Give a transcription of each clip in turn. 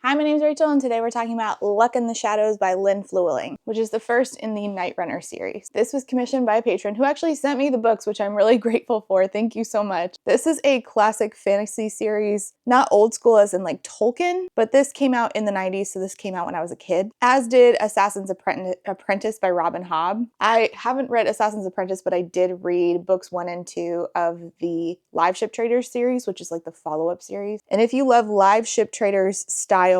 Hi, my name's Rachel, and today we're talking about Luck in the Shadows by Lynn Flewelling, which is the first in the Night Runner series. This was commissioned by a patron who actually sent me the books, which I'm really grateful for. Thank you so much. This is a classic fantasy series, not old school as in like Tolkien, but this came out in the 90s, so this came out when I was a kid, as did Assassin's Apprentice by Robin Hobb. I haven't read Assassin's Apprentice, but I did read books 1 and 2 of the Live Ship Traders series, which is like the follow-up series. And if you love Live Ship Traders style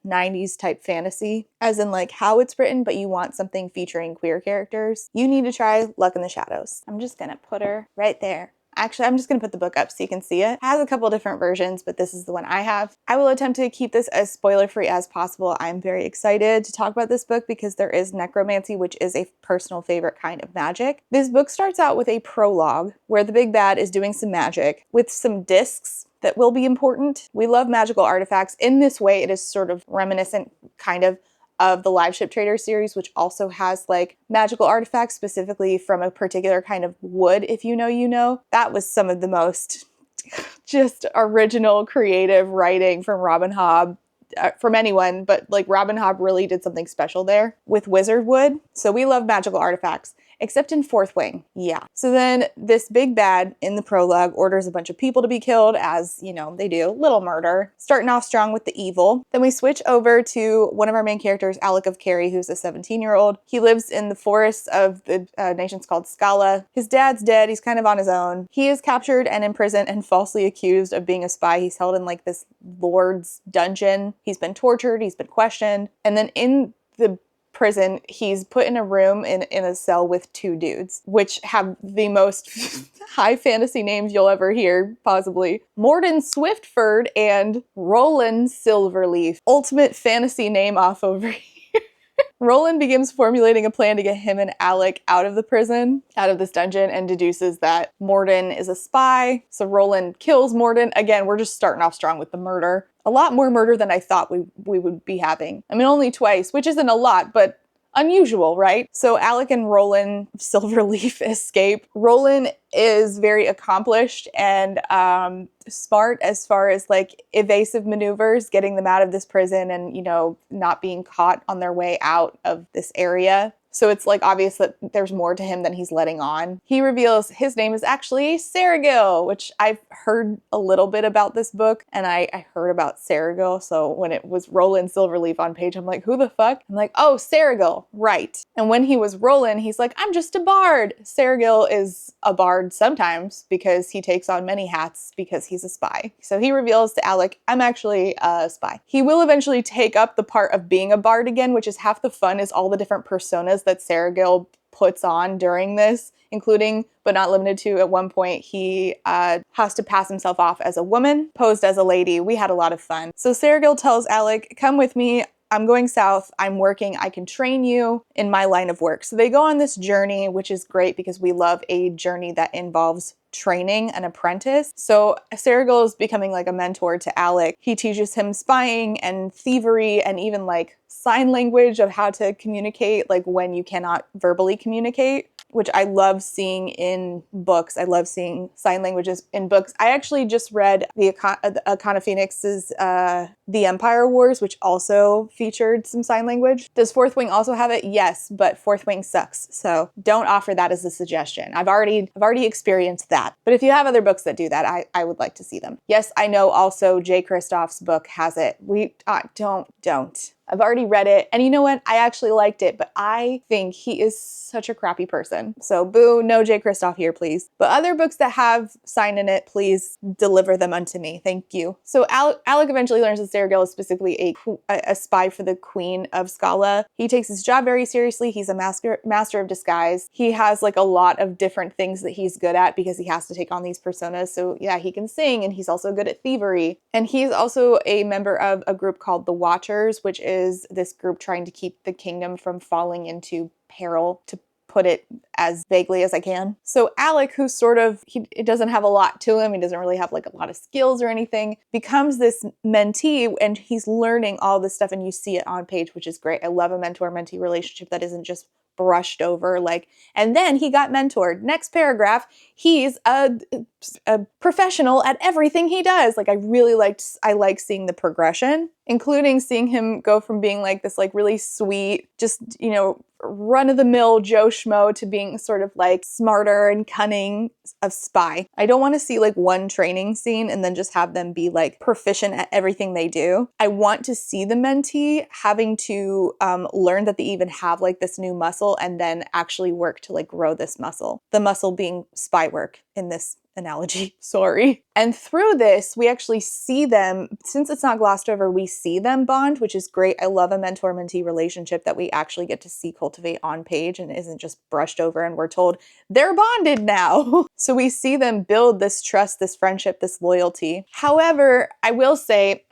90s type fantasy, as in like how it's written, but you want something featuring queer characters, you need to try Luck in the Shadows. I'm just gonna put her right there. Actually, I'm just going to put the book up so you can see it. It has a couple different versions, but this is the one I have. I will attempt to keep this as spoiler-free as possible. I'm very excited to talk about this book because there is necromancy, which is a personal favorite kind of magic. This book starts out with a prologue where the big bad is doing some magic with some discs that will be important. We love magical artifacts. In this way, it is sort of reminiscent kind of the Live Ship Trader series, which also has like magical artifacts specifically from a particular kind of wood, if you know, you know. That was some of the most just original creative writing from Robin Hobb, from anyone, but like Robin Hobb really did something special there with wizard wood. So we love magical artifacts. Except in Fourth Wing, yeah. So then this big bad in the prologue orders a bunch of people to be killed, as, you know, they do, little murder, starting off strong with the evil. Then we switch over to one of our main characters, Alec of Carey, who's a 17-year-old. He lives in the forests of the nation's called Scala. His dad's dead, he's kind of on his own. He is captured and imprisoned and falsely accused of being a spy. He's held in like this lord's dungeon. He's been tortured, he's been questioned, and then in the prison, he's put in a room in a cell with 2 dudes, which have the most high fantasy names you'll ever hear, possibly. Morden Swiftford and Roland Silverleaf. Ultimate fantasy name off over here. Roland begins formulating a plan to get him and Alec out of the prison, out of this dungeon, and deduces that Morden is a spy. So Roland kills Morden. Again, we're just starting off strong with the murder. A lot more murder than I thought we would be having. I mean, only twice, which isn't a lot, but unusual, right? So Alec and Roland Silverleaf escape. Roland is very accomplished and smart as far as like evasive maneuvers, getting them out of this prison and, you know, not being caught on their way out of this area. So it's like obvious that there's more to him than he's letting on. He reveals his name is actually Sergil, which I've heard a little bit about this book, and I heard about Sergil. So when it was Roland Silverleaf on page, I'm like, who the fuck? I'm like, oh, Sergil, right. And when he was Roland, he's like, I'm just a bard. Sergil is a bard sometimes because he takes on many hats because he's a spy. So he reveals to Alec, I'm actually a spy. He will eventually take up the part of being a bard again, which is half the fun, is all the different personas that Sergil puts on during this, including, but not limited to, at one point, he has to pass himself off as a woman, posed as a lady. We had a lot of fun. So Sergil tells Alec, come with me. I'm going south, I'm working, I can train you in my line of work. So they go on this journey, which is great because we love a journey that involves training an apprentice. So Sergil is becoming like a mentor to Alec. He teaches him spying and thievery and even like sign language of how to communicate, like when you cannot verbally communicate, which I love seeing in books. I love seeing sign languages in books. I actually just read the Akana Phoenix's The Empire Wars, which also featured some sign language. Does Fourth Wing also have it? Yes, but Fourth Wing sucks. So don't offer that as a suggestion. I've already experienced that. But if you have other books that do that, I would like to see them. Yes, I know also J. Kristoff's book has it. Don't. I've already read it, and you know what? I actually liked it, but I think he is such a crappy person. So boo, no J. Kristoff here, please. But other books that have sign in it, please deliver them unto me. Thank you. So Alec eventually learns that Sergil is specifically a spy for the Queen of Scala. He takes his job very seriously. He's a master of disguise. He has like a lot of different things that he's good at because he has to take on these personas. So yeah, he can sing, and he's also good at thievery. And he's also a member of a group called the Watchers, which is this group trying to keep the kingdom from falling into peril, to put it as vaguely as I can. So Alec, who's sort of, it doesn't have a lot to him, he doesn't really have like a lot of skills or anything, becomes this mentee, and he's learning all this stuff, and you see it on page, which is great. I love a mentor-mentee relationship that isn't just brushed over, like, and then he got mentored. Next paragraph, he's a professional at everything he does. Like, I like seeing the progression. including seeing him go from being like this like really sweet, just, you know, run-of-the-mill Joe Schmo to being sort of like smarter and cunning of spy. I don't want to see like one training scene and then just have them be like proficient at everything they do. I want to see the mentee having to learn that they even have like this new muscle and then actually work to like grow this muscle. The muscle being spy work in this analogy, sorry. And through this, we actually see them, since it's not glossed over, we see them bond, which is great. I love a mentor-mentee relationship that we actually get to see cultivate on page and isn't just brushed over and we're told they're bonded now. So we see them build this trust, this friendship, this loyalty. However, I will say,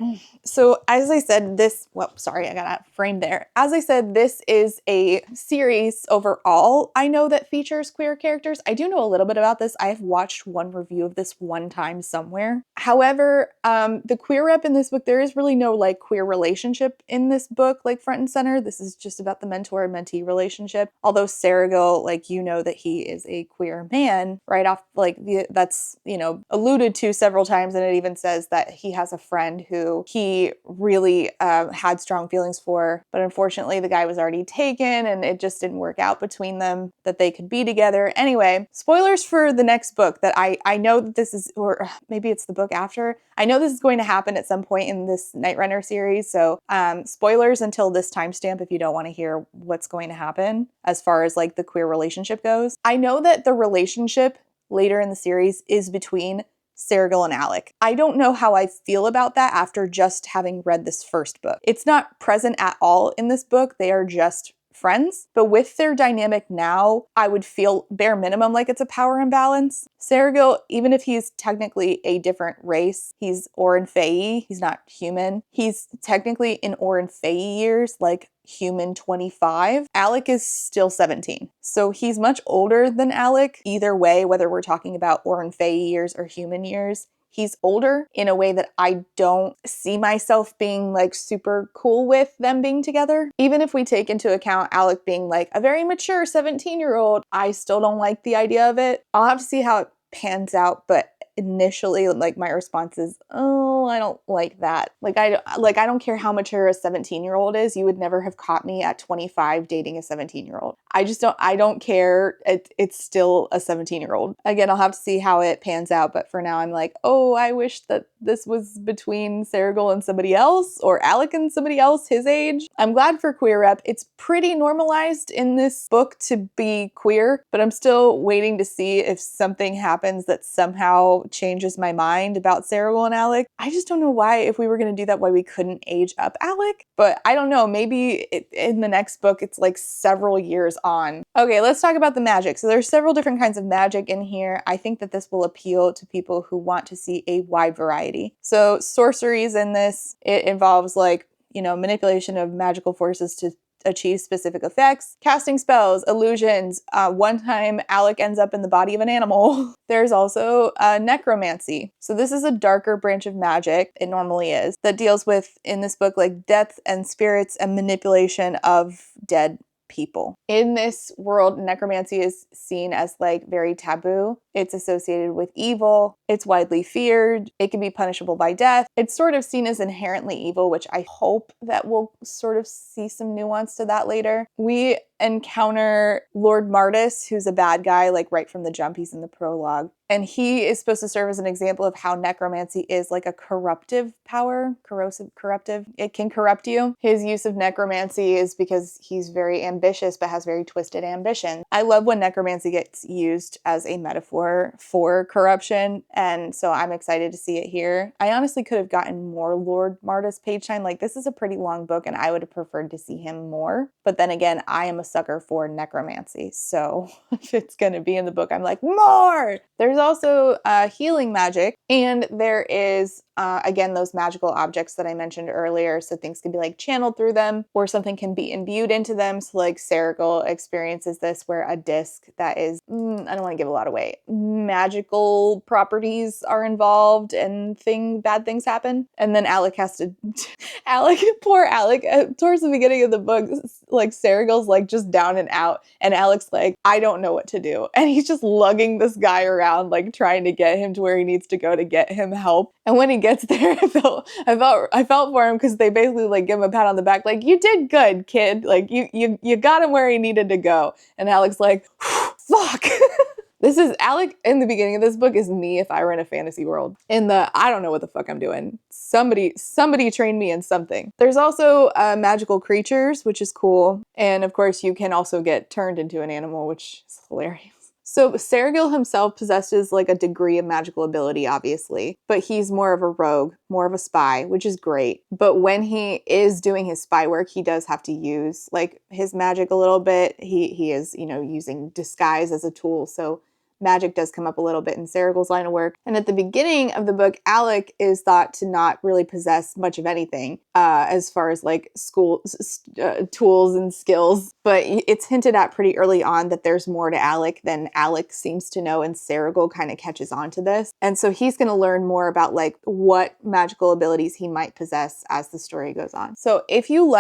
so as I said, I got that framed there. As I said, this is a series overall. I know that features queer characters. I do know a little bit about this. I have watched one review of this one time somewhere. However, the queer rep in this book, there is really no like queer relationship in this book, like front and center. This is just about the mentor and mentee relationship. Although Serigal, like, you know that he is a queer man right off, like that's, you know, alluded to several times. And it even says that he has a friend who he really had strong feelings for, but unfortunately the guy was already taken and it just didn't work out between them that they could be together. Anyway, spoilers for the next book that I know that this is, or maybe it's the book after. I know this is going to happen at some point in this Night Runner series. So spoilers until this timestamp if you don't want to hear what's going to happen as far as like the queer relationship goes. I know that the relationship later in the series is between Serigal and Alec. I don't know how I feel about that after just having read this first book. It's not present at all in this book. They are just friends, but with their dynamic now, I would feel bare minimum like it's a power imbalance. Serigal, even if he's technically a different race, he's Orin Faye, he's not human. He's technically in Orin Faye years, like human 25. Alec is still 17. So he's much older than Alec. Either way, whether we're talking about Orin Faye years or human years, he's older in a way that I don't see myself being like super cool with them being together. Even if we take into account Alec being like a very mature 17-year-old, I still don't like the idea of it. I'll have to see how it pans out, but initially like my response is, oh, I don't like that. I don't care how mature a 17-year-old is. You would never have caught me at 25 dating a 17-year-old. I don't care. It's still a 17-year-old. Again, I'll have to see how it pans out, but for now I'm like, oh, I wish that this was between Serigal and somebody else, or Alec and somebody else his age. I'm glad for queer rep. It's pretty normalized in this book to be queer, but I'm still waiting to see if something happens that somehow changes my mind about Serigal and Alec. I just don't know why, if we were going to do that, why we couldn't age up Alec. But I don't know, maybe in the next book it's like several years on. Okay, let's talk about the magic. So there's several different kinds of magic in here. I think that this will appeal to people who want to see a wide variety. So sorceries in this, it involves like, you know, manipulation of magical forces to achieve specific effects, casting spells, illusions. One time Alec ends up in the body of an animal. There's also necromancy. So this is a darker branch of magic, it normally is, that deals with, in this book, like death and spirits and manipulation of dead people. In this world, necromancy is seen as like very taboo. It's associated with evil. It's widely feared. It can be punishable by death. It's sort of seen as inherently evil, which I hope that we'll sort of see some nuance to that later. We encounter Lord Martis, who's a bad guy, like right from the jump. He's in the prologue. And he is supposed to serve as an example of how necromancy is like a corruptive power, corruptive. It can corrupt you. His use of necromancy is because he's very ambitious, but has very twisted ambition. I love when necromancy gets used as a metaphor for corruption. And so I'm excited to see it here. I honestly could have gotten more Lord Martis page time. Like, this is a pretty long book and I would have preferred to see him more. But then again, I am a sucker for necromancy. So if it's going to be in the book, I'm like, more! There's also healing magic, and there is, again, those magical objects that I mentioned earlier. So things can be like channeled through them, or something can be imbued into them. So like Serigal experiences this, where a disc that is, I don't want to give a lot away, magical properties are involved and bad things happen. And then Alec has to, poor Alec, towards the beginning of the book, like Serigal's like just down and out, and Alec's like, I don't know what to do. And he's just lugging this guy around, like trying to get him to where he needs to go to get him help. And when he gets gets there, I felt for him because they basically like give him a pat on the back, like, you did good, kid. Like you got him where he needed to go. And Alec's like, fuck. This is Alec in the beginning of this book is me if I were in a fantasy world. In the I don't know what the fuck I'm doing. Somebody trained me in something. There's also magical creatures, which is cool. And of course you can also get turned into an animal, which is hilarious. So Sergil himself possesses like a degree of magical ability, obviously, but he's more of a rogue, more of a spy, which is great. But when he is doing his spy work, he does have to use like his magic a little bit. He is, you know, using disguise as a tool. So magic does come up a little bit in Sergil's line of work. And at the beginning of the book, Alec is thought to not really possess much of anything as far as like school tools and skills. But it's hinted at pretty early on that there's more to Alec than Alec seems to know, and Sergil kind of catches on to this. And so he's going to learn more about like what magical abilities he might possess as the story goes on. So if you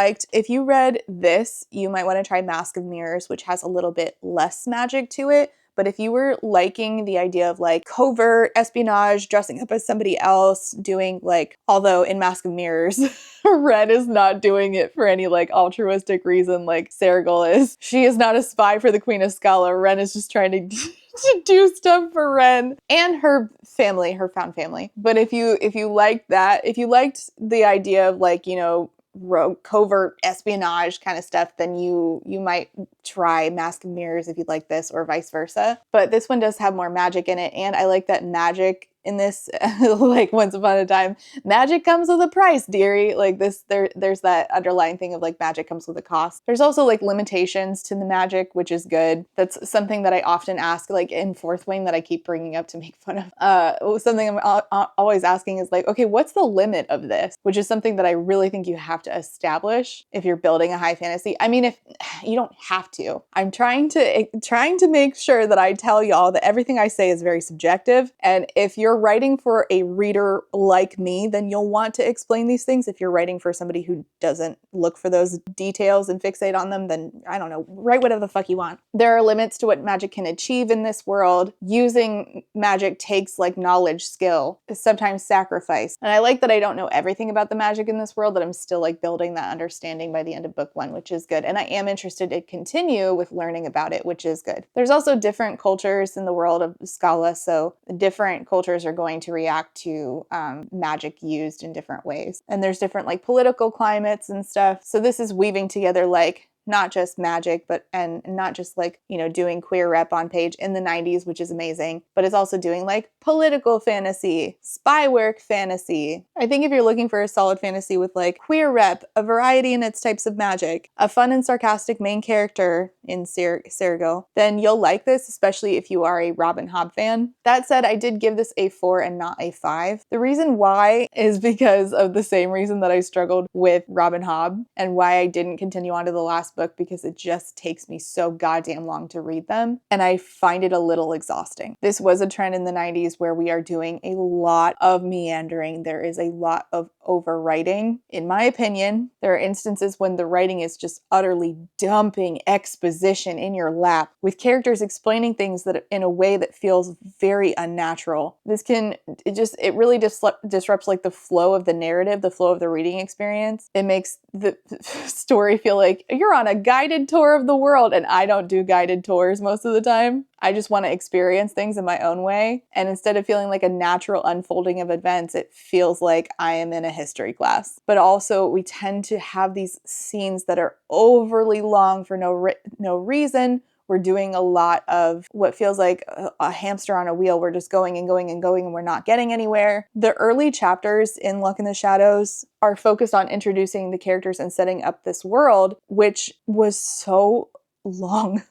read this, you might want to try Mask of Mirrors, which has a little bit less magic to it. But if you were liking the idea of like covert espionage, dressing up as somebody else, doing like, although in Mask of Mirrors, Ren is not doing it for any like altruistic reason like Sergil is. She is not a spy for the Queen of Scala. Ren is just trying to do stuff for Ren and her family, her found family. But if you liked that, if you liked the idea of like, you know, rogue covert espionage kind of stuff, then you might try Mask of Mirrors if you like this, or vice versa. But this one does have more magic in it, and I like that magic in this, like Once Upon a Time, magic comes with a price, dearie. Like this, there's that underlying thing of like magic comes with a cost. There's also like limitations to the magic, which is good. That's something that I often ask, like in Fourth Wing, that I keep bringing up to make fun of. Something I'm always asking is like, okay, what's the limit of this? Which is something that I really think you have to establish if you're building a high fantasy. I mean, if you don't have to, I'm trying to make sure that I tell y'all that everything I say is very subjective, and if you're writing for a reader like me, then you'll want to explain these things. If you're writing for somebody who doesn't look for those details and fixate on them, then I don't know, write whatever the fuck you want. There are limits to what magic can achieve in this world. Using magic takes like knowledge, skill, sometimes sacrifice. And I like that I don't know everything about the magic in this world, that I'm still like building that understanding by the end of book 1, which is good. And I am interested to continue with learning about it, which is good. There's also different cultures in the world of Scala, so different cultures are going to react to magic used in different ways. And there's different like political climates and stuff. So this is weaving together like not just magic, but and not just like, you know, doing queer rep on page in the 90s, which is amazing, but it's also doing like political fantasy, spy work fantasy. I think if you're looking for a solid fantasy with like queer rep, a variety in its types of magic, a fun and sarcastic main character in Sergil, then you'll like this, especially if you are a Robin Hobb fan. That said, I did give this a 4 and not a 5. The reason why is because of the same reason that I struggled with Robin Hobb, and why I didn't continue on to the last book, because it just takes me so goddamn long to read them, and I find it a little exhausting. This was a trend in the 90s where we are doing a lot of meandering. There is a lot of overwriting. In my opinion, there are instances when the writing is just utterly dumping exposition in your lap, with characters explaining things that in a way that feels very unnatural. It really disrupts like the flow of the narrative, the flow of the reading experience. It makes the story feel like you're on a guided tour of the world, and I don't do guided tours most of the time. I just want to experience things in my own way. And instead of feeling like a natural unfolding of events, it feels like I am in a history class. But also we tend to have these scenes that are overly long for no reason. We're doing a lot of what feels like a hamster on a wheel. We're just going and going and going, and we're not getting anywhere. The early chapters in Luck in the Shadows are focused on introducing the characters and setting up this world, which was so long.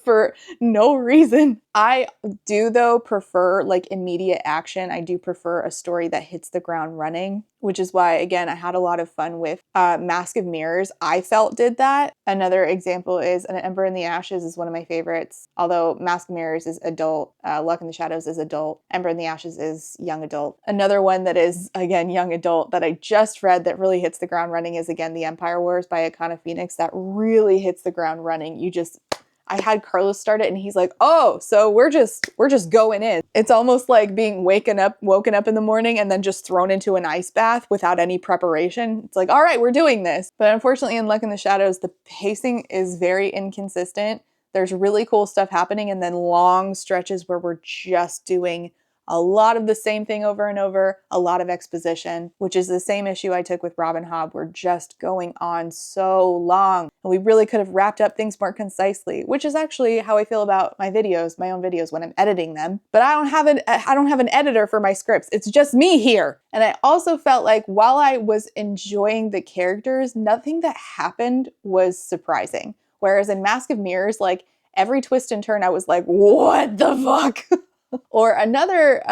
For no reason. I do, though, prefer like immediate action. I do prefer a story that hits the ground running, which is why, again, I had a lot of fun with Mask of Mirrors. I felt did that. Another example is An Ember in the Ashes is one of my favorites, although Mask of Mirrors is adult, Luck in the Shadows is adult, Ember in the Ashes is young adult. Another one that is, again, young adult that I just read that really hits the ground running is, again, The Empire Wars by Akana Phoenix. That really hits the ground running. I had Carlos start it and he's like, oh, so we're just going in. It's almost like being woken up in the morning and then just thrown into an ice bath without any preparation. It's like, all right, we're doing this. But unfortunately in Luck in the Shadows, the pacing is very inconsistent. There's really cool stuff happening and then long stretches where we're just doing a lot of the same thing over and over, a lot of exposition, which is the same issue I took with Robin Hobb. We're just going on so long. And we really could have wrapped up things more concisely, which is actually how I feel about my videos, my own videos when I'm editing them. But I don't have an editor for my scripts. It's just me here. And I also felt like while I was enjoying the characters, nothing that happened was surprising. Whereas in Mask of Mirrors, like every twist and turn, I was like, what the fuck? Or another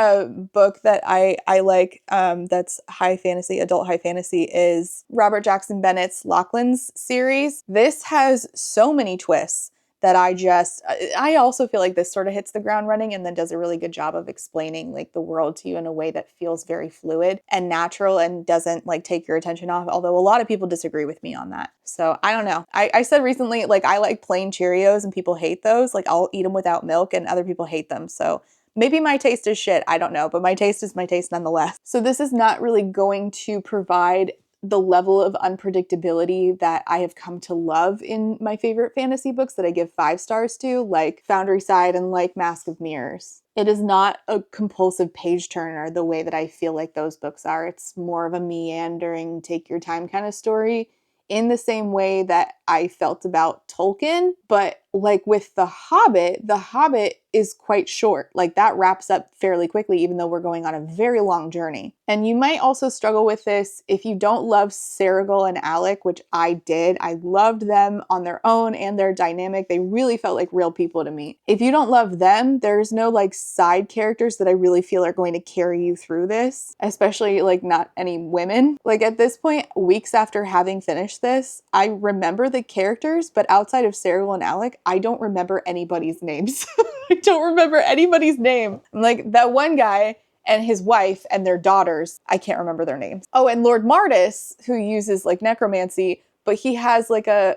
book that I like that's high fantasy, adult high fantasy, is Robert Jackson Bennett's Lachlan's series. This has so many twists that I also feel like this sort of hits the ground running and then does a really good job of explaining like the world to you in a way that feels very fluid and natural and doesn't like take your attention off, although a lot of people disagree with me on that. So I don't know. I said recently, like I like plain Cheerios and people hate those. Like I'll eat them without milk and other people hate them. So maybe my taste is shit, I don't know, but my taste is my taste nonetheless. So this is not really going to provide the level of unpredictability that I have come to love in my favorite fantasy books that I give 5 stars to, like Foundry Side and like Mask of Mirrors. It is not a compulsive page turner the way that I feel like those books are. It's more of a meandering, take your time kind of story in the same way that I felt about Tolkien, but like with The Hobbit is quite short. Like that wraps up fairly quickly, even though we're going on a very long journey. And you might also struggle with this if you don't love Serigal and Alec, which I did. I loved them on their own and their dynamic. They really felt like real people to me. If you don't love them, there's no like side characters that I really feel are going to carry you through this, especially like not any women. Like at this point, weeks after having finished this, I remember the characters, but outside of Serigal and Alec, I don't remember anybody's names. I don't remember anybody's name. I'm like that one guy and his wife and their daughters, I can't remember their names. Oh, and Lord Martis, who uses like necromancy, but he has like an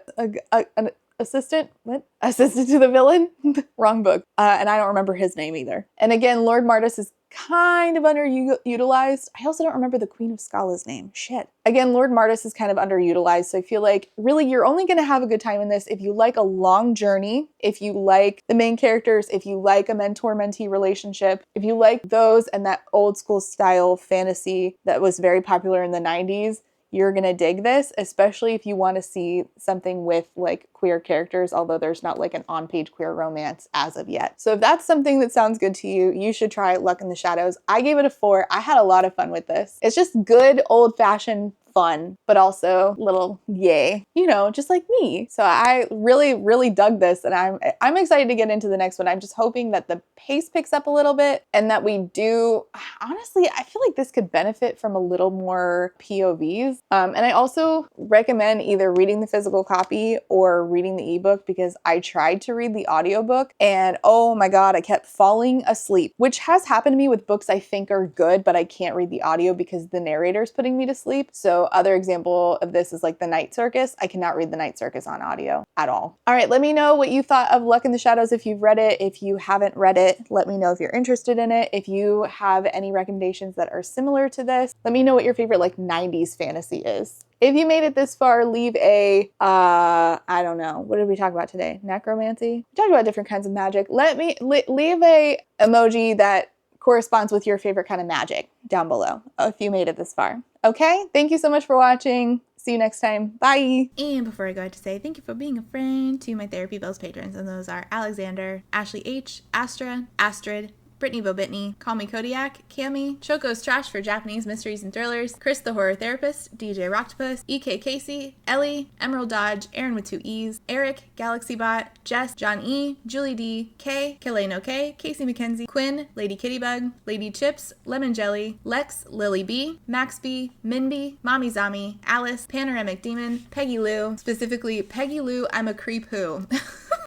assistant. What? Assistant to the villain? Wrong book. And I don't remember his name either. And again, Lord Martis is kind of underutilized. I also don't remember the Queen of Scala's name. Shit. Again, Lord Martis is kind of underutilized. So I feel like really you're only going to have a good time in this if you like a long journey, if you like the main characters, if you like a mentor-mentee relationship, if you like those and that old school style fantasy that was very popular in the 90s. You're gonna dig this, especially if you want to see something with like queer characters, although there's not like an on-page queer romance as of yet. So if that's something that sounds good to you, you should try Luck in the Shadows. I gave it a 4. I had a lot of fun with this. It's just good old-fashioned fun, but also little yay, you know, just like me. So I really dug this and I'm excited to get into the next one. I'm just hoping that the pace picks up a little bit and that we do, honestly, I feel like this could benefit from a little more POVs. And I also recommend either reading the physical copy or reading the ebook because I tried to read the audiobook and oh my God, I kept falling asleep, which has happened to me with books I think are good, but I can't read the audio because the narrator's putting me to sleep. So other example of this is like The Night Circus. I cannot read The Night Circus on audio at all. All right, let me know what you thought of Luck in the Shadows if you've read it. If you haven't read it, let me know if you're interested in it. If you have any recommendations that are similar to this, let me know what your favorite like 90s fantasy is. If you made it this far, leave a, I don't know, what did we talk about today? Necromancy? We talked about different kinds of magic. Let me leave a emoji that corresponds with your favorite kind of magic down below if you made it this far. Okay, thank you so much for watching. See you next time. Bye. And before I go, I have to say thank you for being a friend to my Therapy Bells patrons, and those are Alexander, Ashley H, Astra, Astrid, Brittany Bobitney, Call Me Kodiak, Cami, Choco's Trash for Japanese Mysteries and Thrillers, Chris the Horror Therapist, DJ Rocktopus, EK Casey, Ellie, Emerald Dodge, Aaron with 2 E's, Eric, GalaxyBot, Jess, John E, Julie D, K, Kaleno K, Casey McKenzie, Quinn, Lady Kittybug, Lady Chips, Lemon Jelly, Lex, Lily B, Max B, Mindy, Mommy Zami, Alice, Panoramic Demon, Peggy Lou, specifically Peggy Lou, I'm a Creep Who.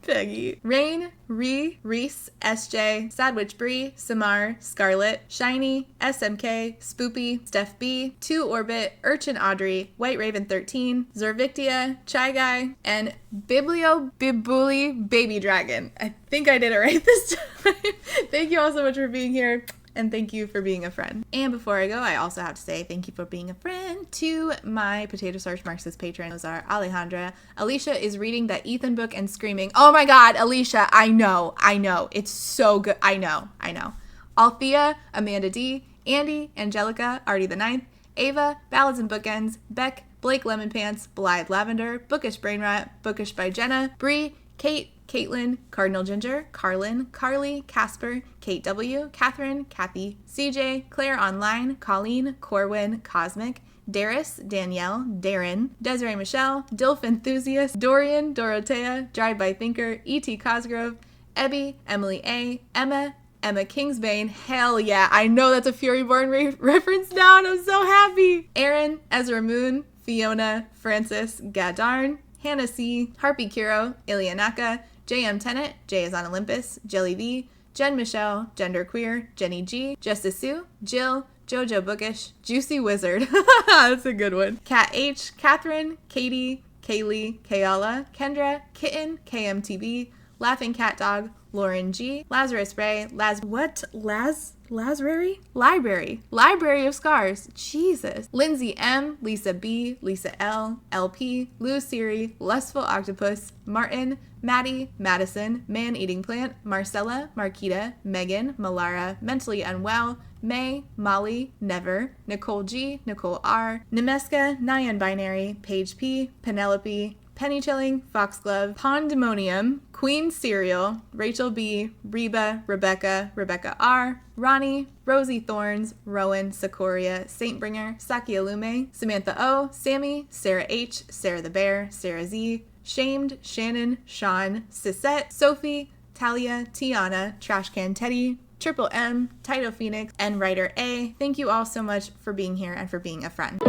Peggy, Rain, Reese, SJ, Sadwich Bree, Samar, Scarlett, Shiny, SMK, Spoopy, Steph B, 2 Orbit, Urchin Audrey, White Raven 13, Zorvictia, Chai Guy, and Bibuli Baby Dragon. I think I did it right this time. Thank you all so much for being here. And thank you for being a friend. And before I go, I also have to say thank you for being a friend to my Potato Starch Marxist patrons. Those are Alejandra. Alicia is reading that Ethan book and screaming, "Oh my God, Alicia, I know. It's so good. I know. Althea, Amanda D, Andy, Angelica, Artie the Ninth, Ava, Ballads and Bookends, Beck, Blake Lemon Pants, Blythe Lavender, Bookish Brain Rot, Bookish by Jenna, Bree, Kate, Caitlin, Cardinal Ginger, Carlin, Carly, Casper, Kate W, Catherine, Kathy, CJ, Claire Online, Colleen, Corwin, Cosmic, Darius, Danielle, Darren, Desiree Michelle, Dilf Enthusiast, Dorian, Dorothea, Drive By Thinker, E.T. Cosgrove, Ebby, Emily A, Emma Kingsbane, hell yeah, I know that's a Furyborn reference now and I'm so happy. Aaron, Ezra Moon, Fiona, Francis, Gadarn, Hannah C, Harpy Kuro, Ilianaka, JM Tennant, Jay is on Olympus, Jelly V, Jen Michelle, Genderqueer, Jenny G, Justice Sue, Jill, Jojo Bookish, Juicy Wizard, that's a good one, Kat H, Catherine, Katie, Kaylee, Kayala, Kendra, Kitten, KMTV, Laughing Cat Dog, Lauren G, Lazarus Ray, Library of Scars, Jesus, Lindsay M, Lisa B, Lisa L, LP, Lou Siri, Lustful Octopus, Martin, Maddie, Madison, Man Eating Plant, Marcella, Marquita, Megan, Malara, Mentally Unwell, May, Molly, Never, Nicole G, Nicole R, Nemeska, Nyan Binary, Paige P, Penelope, Penny Chilling, Foxglove, Pandemonium, Queen Cereal, Rachel B, Reba, Rebecca R, Ronnie, Rosie Thorns, Rowan, Secoria, Saintbringer, Sakialume, Samantha O, Sammy, Sarah H, Sarah the Bear, Sarah Z, Shamed, Shannon, Sean, Sisette, Sophie, Talia, Tiana, Trashcan Teddy, Triple M, Tito Phoenix, and Writer A. Thank you all so much for being here and for being a friend.